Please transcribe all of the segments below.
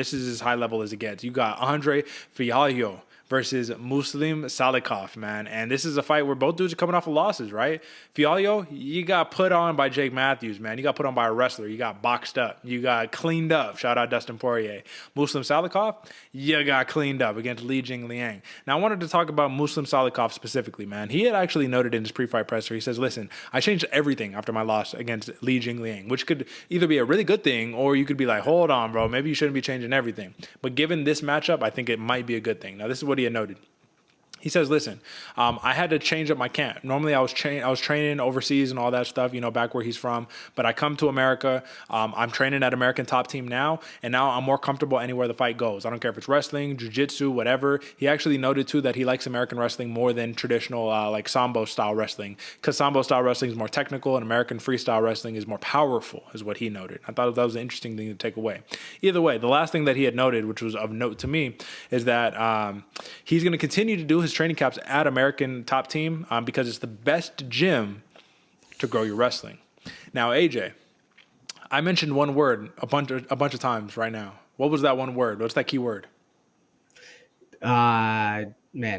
This is as high level as it gets. You got Andre Fialho versus Muslim Salikhov, man. And this is a fight where both dudes are coming off of losses, right? Fialho, you got put on by Jake Matthews, man. You got put on by a wrestler. You got boxed up. You got cleaned up. Shout out Dustin Poirier. Muslim Salikhov, you got cleaned up against Li Jingliang. Now, I wanted to talk about Muslim Salikhov specifically, man. He had actually noted in his pre-fight presser, he says, listen, I changed everything after my loss against Li Jingliang, which could either be a really good thing or you could be like, hold on, bro, maybe you shouldn't be changing everything. But given this matchup, I think it might be a good thing. Now, this is what he had noted. He says, listen, I had to change up my camp. Normally I was training overseas and all that stuff, you know, back where he's from. But I come to America. I'm training at American Top Team now. And now I'm more comfortable anywhere the fight goes. I don't care if it's wrestling, jiu-jitsu, whatever. He actually noted, too, that he likes American wrestling more than traditional like Sambo-style wrestling. Because Sambo-style wrestling is more technical and American freestyle wrestling is more powerful, is what he noted. I thought that was an interesting thing to take away. Either way, the last thing that he had noted, which was of note to me, is that he's going to continue to do his training camps at American Top Team because it's the best gym to grow your wrestling. Now, AJ, I mentioned one word a bunch of times right now. What was that one word? What's that key word? Man,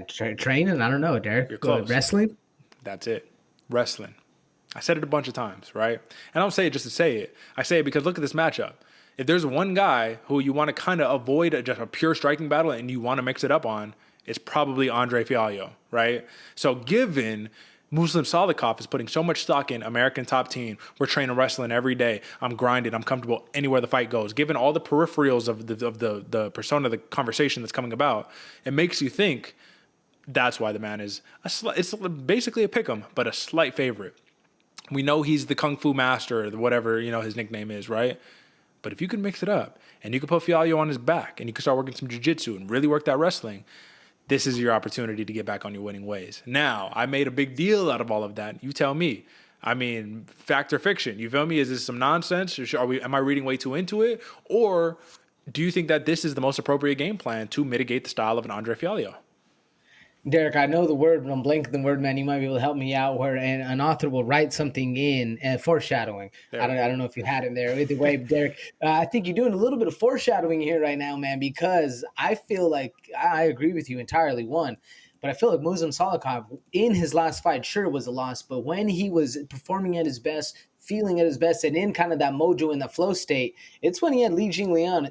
training? I don't know, Derek. You're close. Wrestling? That's it. Wrestling. I said it a bunch of times, right? And I don't say it just to say it. I say it because look at this matchup. If there's one guy who you want to kind of avoid just a pure striking battle and you want to mix it up on, it's probably Andre Fialho, right? So given Muslim Salikhov is putting so much stock in American Top Team, we're training wrestling every day, I'm grinding, I'm comfortable anywhere the fight goes. Given all the peripherals of the persona, the conversation that's coming about, it makes you think that's why the man is, it's basically a pick'em, but a slight favorite. We know he's the Kung Fu master, or whatever, you know, his nickname is, right? But if you can mix it up and you can put Fialho on his back and you can start working some jiu-jitsu and really work that wrestling, this is your opportunity to get back on your winning ways. Now, I made a big deal out of all of that. You tell me. I mean, fact or fiction? You feel me? Is this some nonsense? Or am I reading way too into it? Or do you think that this is the most appropriate game plan to mitigate the style of an Andre Fialho? Derek, I know the word, but I'm blanking the word, man. You might be able to help me out where an author will write something in foreshadowing. I don't know if you had it there. Either way, Derek, I think you're doing a little bit of foreshadowing here right now, man, because I feel like I agree with you entirely, one. But I feel like Muslim Salikhov, in his last fight, sure it was a loss, but when he was performing at his best, feeling at his best, and in kind of that mojo and the flow state, it's when he had Li Jingliang,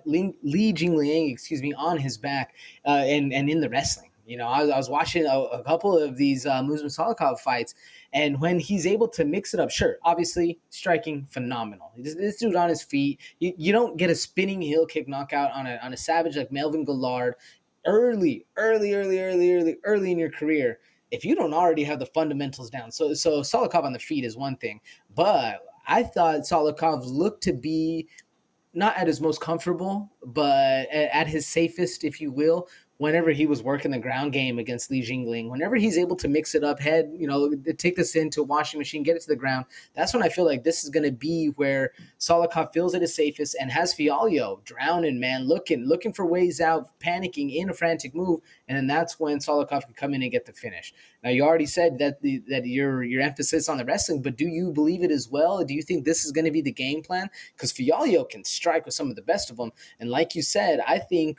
on his back and in the wrestling. You know, I was watching a couple of these Muslim Salikhov fights, and when he's able to mix it up, sure, obviously striking phenomenal. This dude on his feet, you don't get a spinning heel kick knockout on a savage like Melvin Guillard early in your career if you don't already have the fundamentals down. So Salikhov on the feet is one thing, but I thought Salikhov looked to be not at his most comfortable, but at his safest, if you will, whenever he was working the ground game against Li Jingliang. Whenever he's able to mix it up, take this into a washing machine, get it to the ground, that's when I feel like this is going to be where Salikhov feels at his safest and has Fialho drowning, man, looking for ways out, panicking in a frantic move, and then that's when Salikhov can come in and get the finish. Now, you already said that your emphasis on the wrestling, but do you believe it as well? Do you think this is going to be the game plan? Because Fialho can strike with some of the best of them, and like you said, I think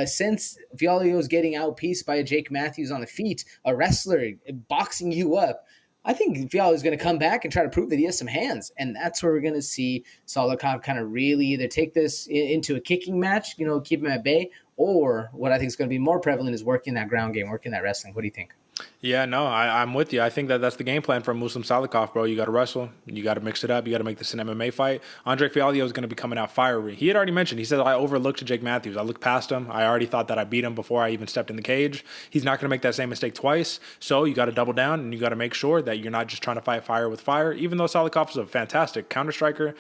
since Fialho is getting outpieced by a Jake Matthews on the feet, a wrestler boxing you up, I think Fialho is going to come back and try to prove that he has some hands. And that's where we're going to see Salikhov kind of really either take this into a kicking match, keep him at bay, or what I think is going to be more prevalent is working that ground game, working that wrestling. What do you think? Yeah, no, I'm with you. I think that's the game plan for Muslim Salikhov, bro. You got to wrestle. You got to mix it up. You got to make this an MMA fight. Andre Fialho is going to be coming out fiery. He had already mentioned, he said, I overlooked Jake Matthews. I looked past him. I already thought that I beat him before I even stepped in the cage. He's not going to make that same mistake twice. So you got to double down and you got to make sure that you're not just trying to fight fire with fire. Even though Salikhov is a fantastic counter striker,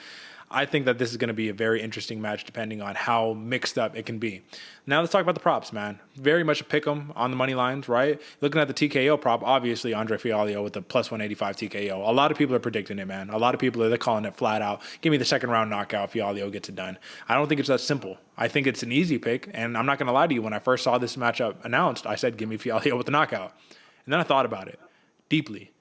I think that this is going to be a very interesting match depending on how mixed up it can be. Now let's talk about the props, man. Very much a pick 'em on the money lines, right? Looking at the TKO prop, obviously Andre Fialho with the plus 185 TKO. A lot of people are predicting it, man. A lot of people they're calling it flat out. Give me the second round knockout. Fialho gets it done. I don't think it's that simple. I think it's an easy pick, and I'm not going to lie to you. When I first saw this matchup announced, I said, give me Fialho with the knockout. And then I thought about it deeply.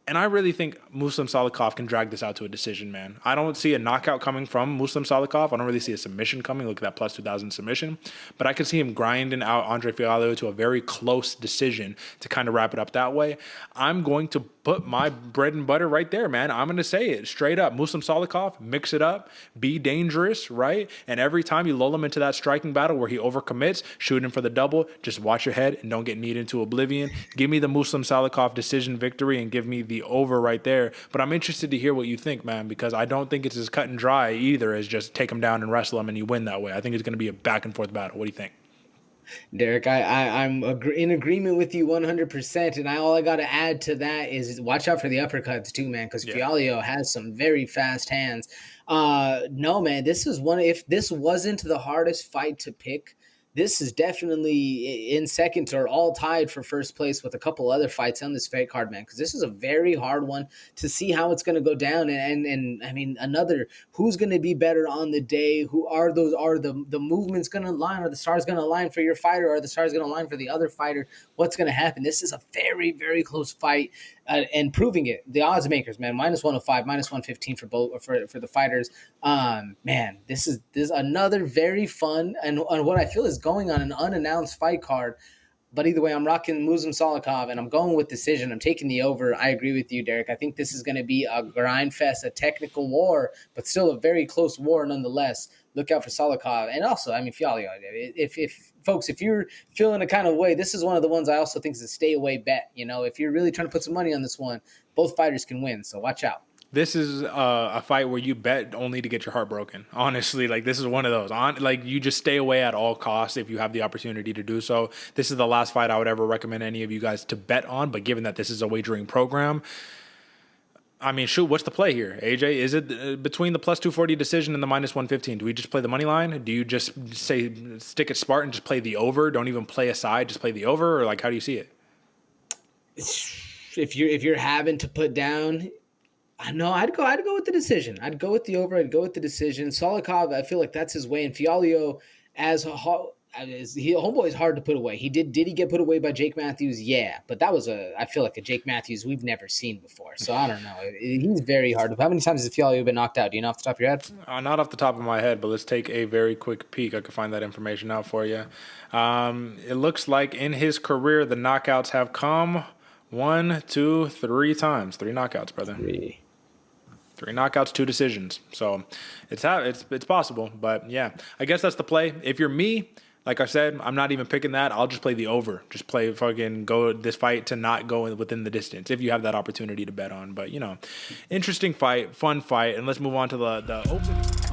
And I really think Muslim Salikhov can drag this out to a decision, man. I don't see a knockout coming from Muslim Salikhov. I don't really see a submission coming. Look at that plus 2,000 submission. But I could see him grinding out Andre Fialho to a very close decision to kind of wrap it up that way. I'm going to put my bread and butter right there, man. I'm going to say it straight up. Muslim Salikhov, mix it up, be dangerous, right? And every time you lull him into that striking battle where he overcommits, shoot him for the double, just watch your head and don't get kneed into oblivion. Give me the Muslim Salikhov decision victory and give me the over right there. But I'm interested to hear what you think, man, because I don't think it's as cut and dry either as just take him down and wrestle him and you win that way. I think it's going to be a back and forth battle. What do you think? Derek, I'm in agreement with you 100%. And all I got to add to that is watch out for the uppercuts too, man, because Fialho has some very fast hands. No, man, this is one. If this wasn't the hardest fight to pick, this is definitely in second or all tied for first place with a couple other fights on this fight card, man, because this is a very hard one to see how it's going to go down. And I mean, another, who's going to be better on the day? Who are the movements going to align? Are the stars going to align for your fighter? Or are the stars going to align for the other fighter? What's going to happen? This is a very, very close fight. And proving it, the odds makers, man, minus 105, minus 115 for both for the fighters. Man, this is another very fun and what I feel is going on an unannounced fight card. But either way, I'm rocking Muslim Salikhov, and I'm going with decision. I'm taking the over. I agree with you, Derek. I think this is going to be a grind fest, a technical war, but still a very close war nonetheless. Look out for Salikhov. And also, I mean, Fialho, if folks, if you're feeling a kind of way, this is one of the ones I also think is a stay away bet. You know, if you're really trying to put some money on this one, both fighters can win. So watch out. This is a fight where you bet only to get your heart broken. Honestly, like this is one of those. Like you just stay away at all costs if you have the opportunity to do so. This is the last fight I would ever recommend any of you guys to bet on. But given that this is a wagering program, I mean, shoot, what's the play here, AJ? Is it between the plus 240 decision and the minus 115? Do we just play the money line? Do you just say stick it smart and just play the over? Don't even play a side, just play the over? Or like, how do you see it? If you're having to put down, no, I'd go with the decision. I'd go with the over. I'd go with the decision. Salikhov, I feel like that's his way. And Fialho, homeboy is hard to put away. Did he get put away by Jake Matthews? Yeah, but that was I feel like a Jake Matthews we've never seen before. So I don't know. He's very hard. How many times has Fialho been knocked out? Do you know off the top of your head? Not off the top of my head, but let's take a very quick peek. I can find that information out for you. It looks like in his career, the knockouts have come 1, 2, 3 times. 3 knockouts, brother. 3 knockouts, 2 decisions. So it's possible. But yeah, I guess that's the play. If you're me, like I said, I'm not even picking that. I'll just play the over. Just play go this fight to not go within the distance if you have that opportunity to bet on. But, you know, interesting fight, fun fight. And let's move on to the open.